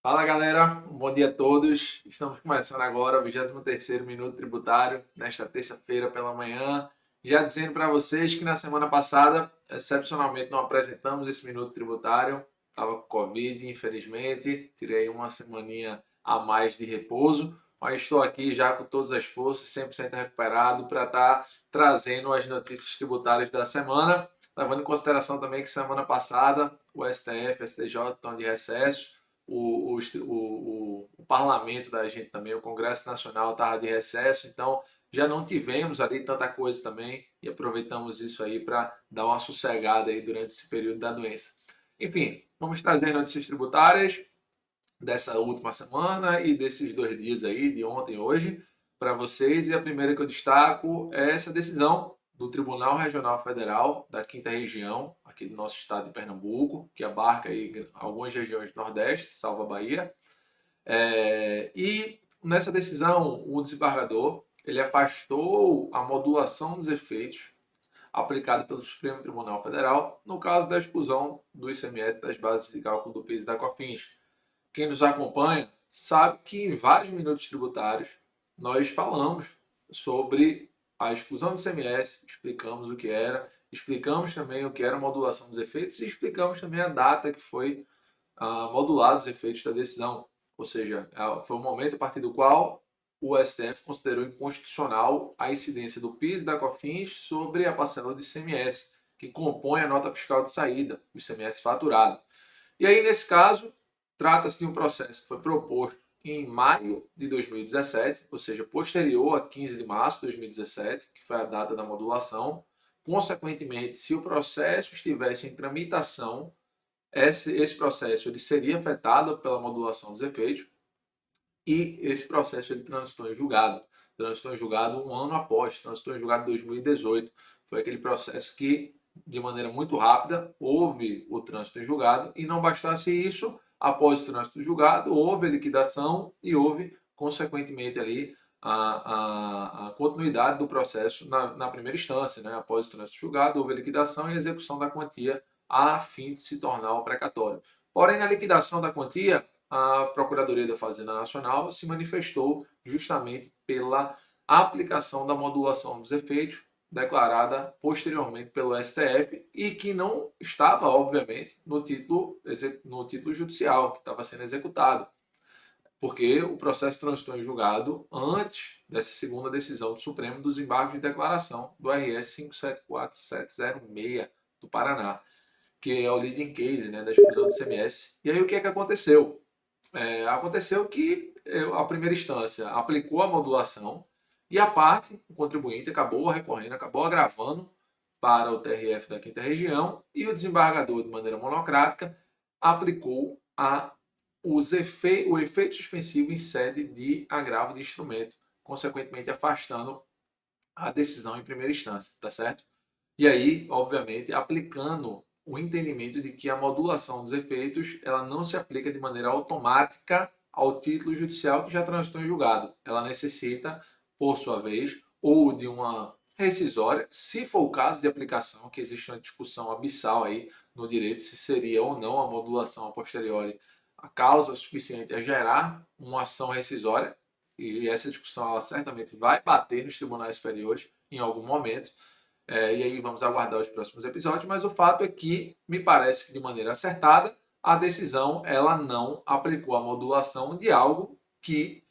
Fala galera, um bom dia a todos. Estamos começando agora o 23º Minuto Tributário, nesta terça-feira pela manhã. Já dizendo para vocês que na semana passada, excepcionalmente, não apresentamos esse Minuto Tributário. Estava com Covid, infelizmente. Tirei uma semaninha a mais de repouso, mas estou aqui já com todas as forças, 100% recuperado para estar trazendo as notícias tributárias da semana, levando em consideração também que semana passada o STF e o STJ estão de recesso. O parlamento da gente também, o Congresso Nacional estava de recesso, então já não tivemos ali tanta coisa também e aproveitamos isso aí para dar uma sossegada aí durante esse período da doença. Enfim, vamos trazer notícias tributárias dessa última semana e desses 2 dias aí, de ontem e hoje, para vocês. E a primeira que eu destaco é essa decisão do Tribunal Regional Federal da Quinta Região, aqui do nosso estado de Pernambuco, que abarca aí algumas regiões do Nordeste, salvo a Bahia. E nessa decisão, o desembargador ele afastou a modulação dos efeitos aplicada pelo Supremo Tribunal Federal no caso da exclusão do ICMS das bases de cálculo do PIS e da COFINS. Quem nos acompanha sabe que em vários minutos tributários nós falamos sobre a exclusão do ICMS, explicamos o que era, explicamos também o que era a modulação dos efeitos e explicamos também a data que foi modulado os efeitos da decisão. Ou seja, foi o momento a partir do qual o STF considerou inconstitucional a incidência do PIS e da COFINS sobre a parcela do ICMS, que compõe a nota fiscal de saída, o ICMS faturado. E aí, nesse caso, trata-se de um processo que foi proposto em maio de 2017, ou seja, posterior a 15 de março de 2017, que foi a data da modulação. Consequentemente, se o processo estivesse em tramitação, esse processo ele seria afetado pela modulação dos efeitos e esse processo ele transitou em julgado. Transitou em julgado um ano após, transitou em julgado em 2018. Foi aquele processo que, de maneira muito rápida, houve o trânsito em julgado e não bastasse isso, após o trânsito em julgado, houve a liquidação e houve, consequentemente, ali a continuidade do processo na primeira instância. Né? Após o trânsito julgado, houve a liquidação e a execução da quantia a fim de se tornar o precatório. Porém, na liquidação da quantia, a Procuradoria da Fazenda Nacional se manifestou justamente pela aplicação da modulação dos efeitos declarada posteriormente pelo STF e que não estava, obviamente, no título judicial que estava sendo executado, porque o processo transitou em julgado antes dessa segunda decisão do Supremo dos embargos de declaração do RS 574706 do Paraná, que é o leading case, né, da exclusão do ICMS. E aí o que é que aconteceu? Aconteceu que a primeira instância aplicou a modulação e a parte, o contribuinte, acabou recorrendo, acabou agravando para o TRF da Quinta Região e o desembargador, de maneira monocrática, aplicou o efeito suspensivo em sede de agravo de instrumento, consequentemente afastando a decisão em primeira instância, tá certo? E aí, obviamente, aplicando o entendimento de que a modulação dos efeitos ela não se aplica de maneira automática ao título judicial que já transitou em julgado. Ela necessita, por sua vez, ou de uma rescisória, se for o caso de aplicação, que existe uma discussão abissal aí no direito se seria ou não a modulação a posteriori a causa suficiente a gerar uma ação rescisória, e essa discussão ela certamente vai bater nos tribunais superiores em algum momento. E aí vamos aguardar os próximos episódios, mas o fato é que me parece que de maneira acertada a decisão ela não aplicou a modulação de algo que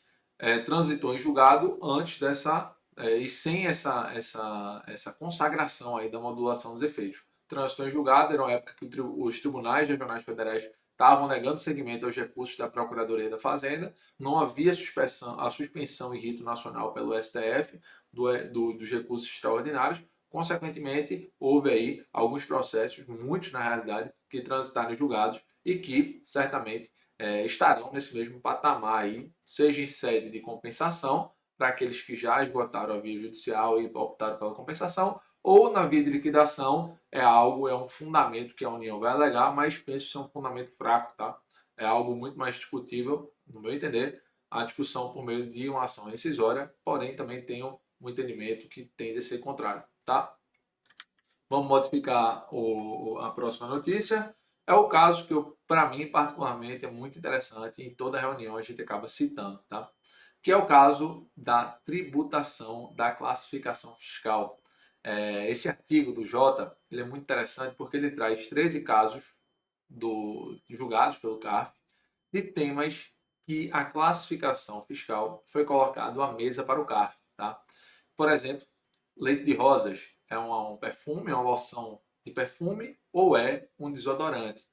transitou em julgado antes dessa e sem essa consagração aí da modulação dos efeitos. Transitou em julgado, era uma época que os tribunais regionais federais estavam negando seguimento aos recursos da Procuradoria da Fazenda, não havia a suspensão em rito nacional pelo STF dos recursos extraordinários. Consequentemente, houve aí alguns processos, muitos na realidade, que transitaram em julgados e que certamente estarão nesse mesmo patamar aí, seja em sede de compensação, para aqueles que já esgotaram a via judicial e optaram pela compensação, ou na via de liquidação, é um fundamento que a União vai alegar, mas penso ser um fundamento fraco, tá? É algo muito mais discutível, no meu entender, a discussão por meio de uma ação rescisória, porém também tenho um entendimento que tende a ser contrário, tá? Vamos modificar a próxima notícia. É o caso que, para mim, particularmente, é muito interessante e em toda reunião a gente acaba citando, tá? Que é o caso da tributação da classificação fiscal. Esse artigo do Jota, ele é muito interessante porque ele traz 13 casos julgados pelo CARF de temas que a classificação fiscal foi colocado à mesa para o CARF, tá? Por exemplo, leite de rosas é um perfume, é uma loção de perfume ou é um desodorante?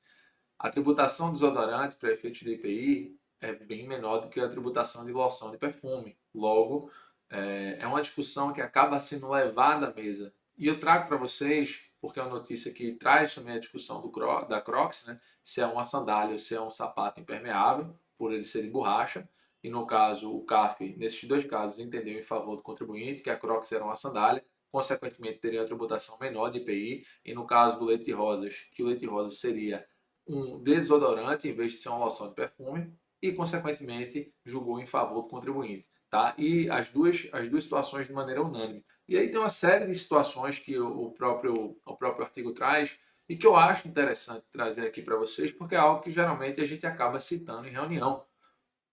A tributação do desodorante para efeitos de IPI é bem menor do que a tributação de loção de perfume. Logo, é uma discussão que acaba sendo levada à mesa. E eu trago para vocês, porque é uma notícia que traz também a discussão da Crocs, né? Se é uma sandália ou se é um sapato impermeável, por ele ser de borracha. E no caso, o CARF, nesses dois casos, entendeu em favor do contribuinte que a Crocs era uma sandália, consequentemente teria uma tributação menor de IPI. E no caso do leite de rosas, que o leite de rosas seria um desodorante em vez de ser uma loção de perfume e, consequentemente, julgou em favor do contribuinte. Tá? E as duas situações de maneira unânime. E aí tem uma série de situações que o próprio artigo traz e que eu acho interessante trazer aqui para vocês, porque é algo que geralmente a gente acaba citando em reunião,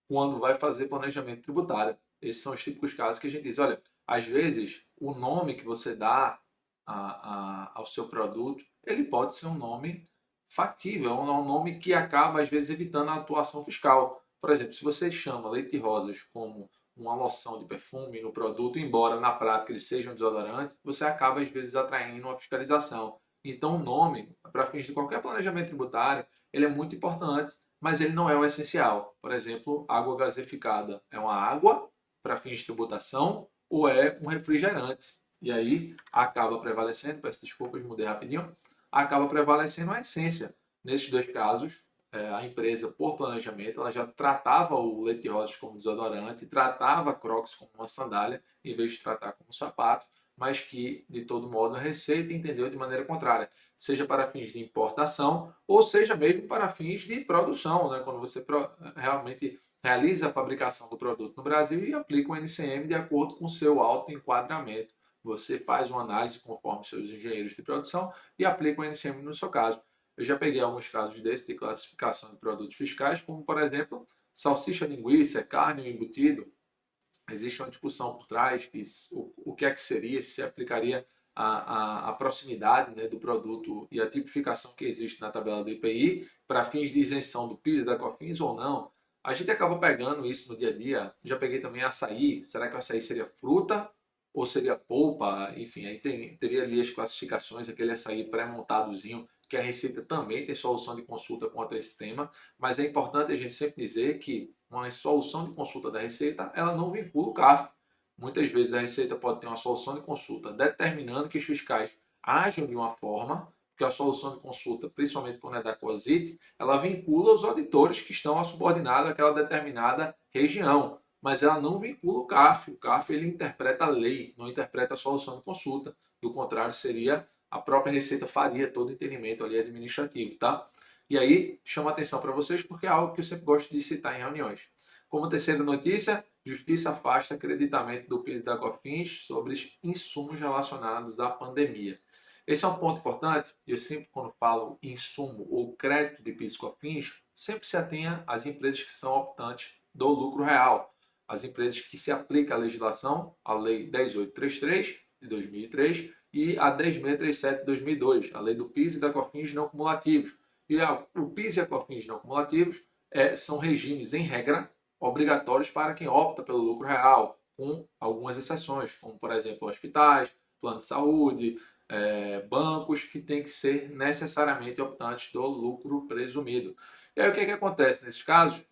quando vai fazer planejamento tributário. Esses são os típicos casos que a gente diz, olha, às vezes o nome que você dá ao seu produto, ele pode ser um nome factível, um nome que acaba às vezes evitando a atuação fiscal. Por exemplo, se você chama leite rosas como uma loção de perfume no produto, embora na prática ele seja um desodorante, você acaba às vezes atraindo uma fiscalização. Então o nome, para fins de qualquer planejamento tributário, ele é muito importante, mas ele não é o essencial. Por exemplo, água gaseificada é uma água para fins de tributação ou é um refrigerante. E aí acaba prevalecendo, peço desculpas, mudei rapidinho, acaba prevalecendo a essência. Nesses dois casos, a empresa, por planejamento, ela já tratava o leite rosas como desodorante, tratava a Crocs como uma sandália, em vez de tratar como um sapato, mas que, de todo modo, a Receita entendeu de maneira contrária, seja para fins de importação ou seja mesmo para fins de produção, né? Quando você realmente realiza a fabricação do produto no Brasil e aplica o NCM de acordo com o seu autoenquadramento. Você faz uma análise conforme seus engenheiros de produção e aplica o NCM no seu caso. Eu já peguei alguns casos desses de classificação de produtos fiscais, como por exemplo, salsicha, linguiça, carne ou embutido. Existe uma discussão por trás que o que é que seria, se aplicaria a proximidade, né, do produto e a tipificação que existe na tabela do IPI para fins de isenção do PIS e da COFINS ou não. A gente acaba pegando isso no dia a dia. Já peguei também açaí. Será que o açaí seria fruta ou seria polpa? Enfim, aí teria ali as classificações, aquele açaí pré-montadozinho, que a Receita também tem solução de consulta quanto a esse tema, mas é importante a gente sempre dizer que uma solução de consulta da Receita, ela não vincula o CARF. Muitas vezes a Receita pode ter uma solução de consulta determinando que os fiscais ajam de uma forma, porque a solução de consulta, principalmente quando é da COSIT, ela vincula os auditores que estão subordinados àquela determinada região, mas ela não vincula o CARF. O CARF ele interpreta a lei, não interpreta a solução de consulta. Do contrário, seria a própria Receita faria todo o entendimento ali administrativo, tá? E aí, chama atenção para vocês porque é algo que eu sempre gosto de citar em reuniões. Como terceira notícia, Justiça afasta acreditamento do PIS e da COFINS sobre insumos relacionados à pandemia. Esse é um ponto importante, e eu sempre, quando falo insumo ou crédito de PIS e COFINS, sempre se atenha às empresas que são optantes do lucro real, as empresas que se aplica a legislação, a Lei 10833 de 2003 e a 10637 de 2002, a Lei do PIS e da COFINS não cumulativos. E o PIS e a COFINS não cumulativos são regimes, em regra, obrigatórios para quem opta pelo lucro real, com algumas exceções, como, por exemplo, hospitais, plano de saúde, bancos, que têm que ser necessariamente optantes do lucro presumido. E aí o que é que acontece nesses casos?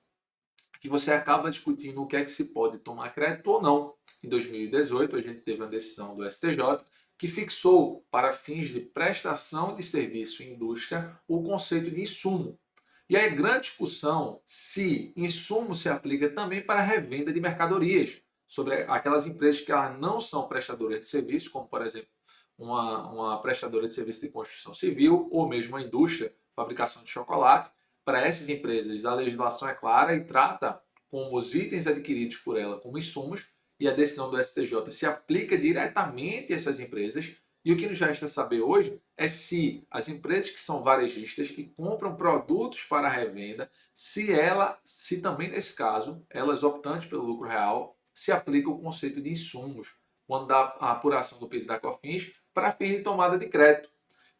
Que você acaba discutindo o que é que se pode tomar crédito ou não. Em 2018, a gente teve uma decisão do STJ que fixou, para fins de prestação de serviço em indústria, o conceito de insumo. E aí, grande discussão se insumo se aplica também para a revenda de mercadorias, sobre aquelas empresas que elas não são prestadoras de serviço, como, por exemplo, uma prestadora de serviço de construção civil ou mesmo a indústria, fabricação de chocolate. Para essas empresas, a legislação é clara e trata como os itens adquiridos por ela como insumos, e a decisão do STJ se aplica diretamente a essas empresas, E o que nos resta saber hoje é se as empresas que são varejistas, que compram produtos para revenda, se também nesse caso, elas optantes pelo lucro real, se aplica o conceito de insumos, quando dá a apuração do PIS e da COFINS para fins de tomada de crédito.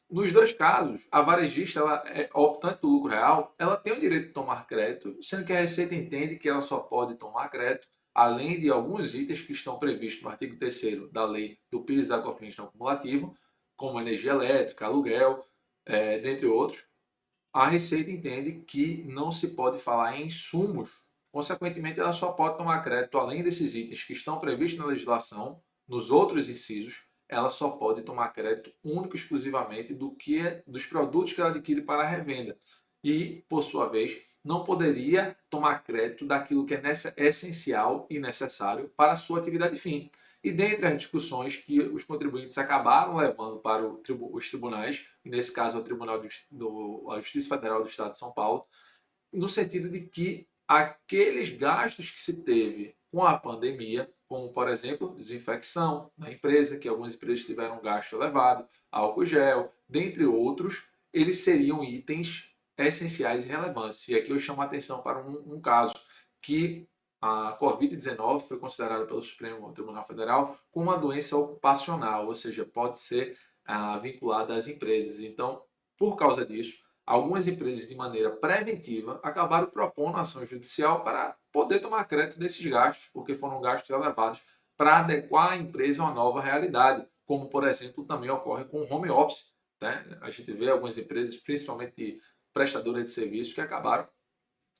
Nos dois casos, a varejista, ela é optante do lucro real, ela tem o direito de tomar crédito, sendo que a Receita entende que ela só pode tomar crédito além de alguns itens que estão previstos no artigo 3º da lei do PIS e da COFINS não cumulativo, como energia elétrica, aluguel, dentre outros. A Receita entende que não se pode falar em insumos. Consequentemente, ela só pode tomar crédito além desses itens que estão previstos na legislação, nos outros incisos, ela só pode tomar crédito único e exclusivamente dos produtos que ela adquire para a revenda. E, por sua vez, não poderia tomar crédito daquilo que é essencial e necessário para a sua atividade fim. E dentre as discussões que os contribuintes acabaram levando para os tribunais, e nesse caso o Tribunal a Justiça Federal do Estado de São Paulo, no sentido de que aqueles gastos que se teve com a pandemia, como por exemplo, desinfecção na empresa, que algumas empresas tiveram um gasto elevado, álcool gel, dentre outros, eles seriam itens essenciais e relevantes. E aqui eu chamo a atenção para um caso que a Covid-19 foi considerada pelo Supremo Tribunal Federal como uma doença ocupacional, ou seja, pode ser vinculada às empresas. Então, por causa disso, algumas empresas, de maneira preventiva, acabaram propondo ação judicial para poder tomar crédito desses gastos, porque foram gastos elevados para adequar a empresa a uma nova realidade, como, por exemplo, também ocorre com o home office. Né? A gente vê algumas empresas, principalmente prestadoras de serviços, que acabaram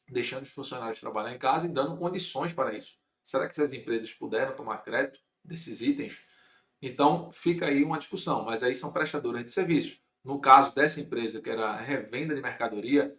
deixando os funcionários trabalhar em casa e dando condições para isso. Será que essas empresas puderam tomar crédito desses itens? Então, fica aí uma discussão, mas aí são prestadoras de serviços. No caso dessa empresa, que era a revenda de mercadoria,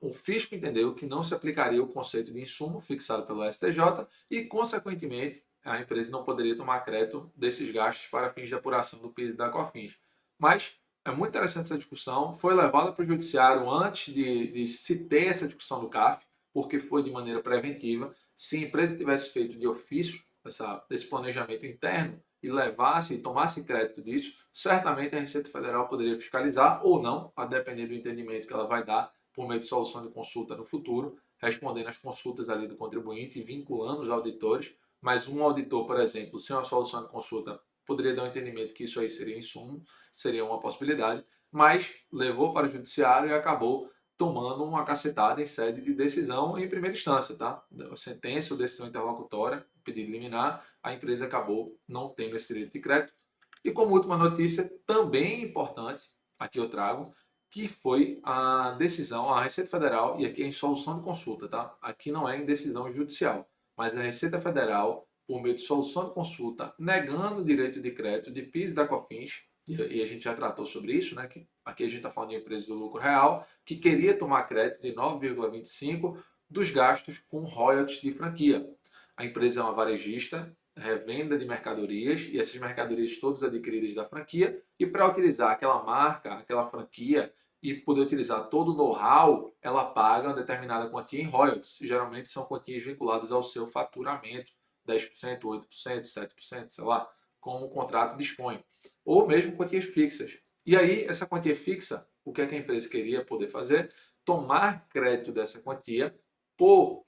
o fisco entendeu que não se aplicaria o conceito de insumo fixado pelo STJ e, consequentemente, a empresa não poderia tomar crédito desses gastos para fins de apuração do PIS e da COFINS. Mas é muito interessante essa discussão, foi levada para o judiciário antes de se ter essa discussão do CAF, porque foi de maneira preventiva. Se a empresa tivesse feito de ofício esse planejamento interno e levasse e tomasse crédito disso, certamente a Receita Federal poderia fiscalizar ou não, a depender do entendimento que ela vai dar por meio de solução de consulta no futuro, respondendo às consultas ali do contribuinte e vinculando os auditores. Mas um auditor, por exemplo, sem uma solução de consulta, poderia dar um entendimento que isso aí seria insumo, seria uma possibilidade, mas levou para o judiciário e acabou tomando uma cacetada em sede de decisão em primeira instância, tá? Sentença ou decisão interlocutória, pedido liminar, a empresa acabou não tendo esse direito de crédito. E como última notícia, também importante, aqui eu trago, que foi a decisão, a Receita Federal, e aqui é em solução de consulta, tá? Aqui não é em decisão judicial, mas a Receita Federal, por meio de solução de consulta, negando o direito de crédito de PIS e da COFINS, e a gente já tratou sobre isso, né? Que aqui a gente está falando de empresa do lucro real, que queria tomar crédito de 9,25% dos gastos com royalties de franquia. A empresa é uma varejista, revenda de mercadorias, e essas mercadorias todas adquiridas da franquia, e para utilizar aquela marca, aquela franquia, e poder utilizar todo o know-how, ela paga uma determinada quantia em royalties. Geralmente são quantias vinculadas ao seu faturamento, 10%, 8%, 7%, sei lá, como o contrato dispõe. Ou mesmo quantias fixas. E aí, essa quantia fixa, o que é que a empresa queria poder fazer? Tomar crédito dessa quantia por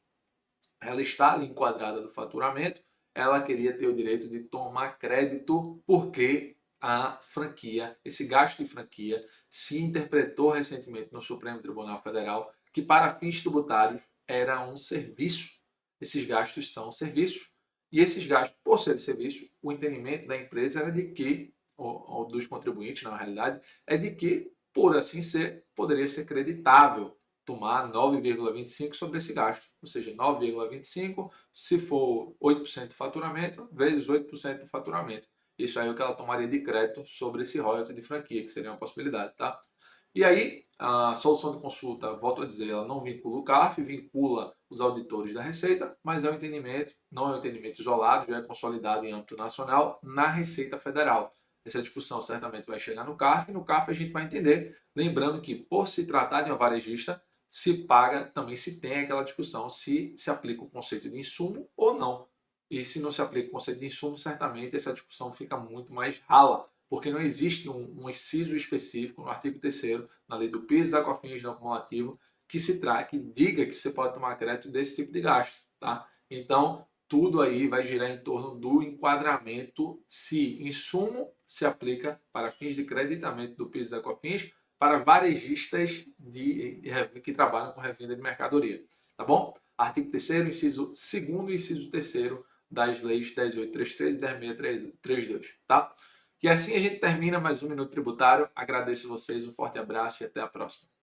ela estar ali enquadrada no faturamento, ela queria ter o direito de tomar crédito porque a franquia, esse gasto de franquia, se interpretou recentemente no Supremo Tribunal Federal que para fins tributários era um serviço. Esses gastos são serviços. E esses gastos, por ser serviço, o entendimento da empresa era de que, ou dos contribuintes, na realidade, é de que, por assim ser, poderia ser creditável tomar 9,25 sobre esse gasto. Ou seja, 9,25 se for 8% de faturamento, vezes 8% do faturamento. Isso aí é o que ela tomaria de crédito sobre esse royalty de franquia, que seria uma possibilidade, tá? E aí, a solução de consulta, volto a dizer, ela não vincula o CARF, vincula os auditores da Receita, mas é um entendimento, não é um entendimento isolado, já é consolidado em âmbito nacional na Receita Federal. Essa discussão certamente vai chegar no CARF, e no CARF a gente vai entender, lembrando que por se tratar de uma varejista, se paga, também se tem aquela discussão se aplica o conceito de insumo ou não. E se não se aplica o conceito de insumo, certamente essa discussão fica muito mais rala, porque não existe um inciso específico no artigo 3º, na lei do PIS, da COFINS, do acumulativo, que diga que você pode tomar crédito desse tipo de gasto, tá? Então, tudo aí vai girar em torno do enquadramento se insumo se aplica para fins de creditamento do PIS e da COFINS para varejistas que trabalham com revenda de mercadoria, tá bom? Artigo 3º, inciso 2º e inciso 3º das leis 10.833 e 10.632, tá? E assim a gente termina mais um Minuto Tributário. Agradeço vocês, um forte abraço e até a próxima.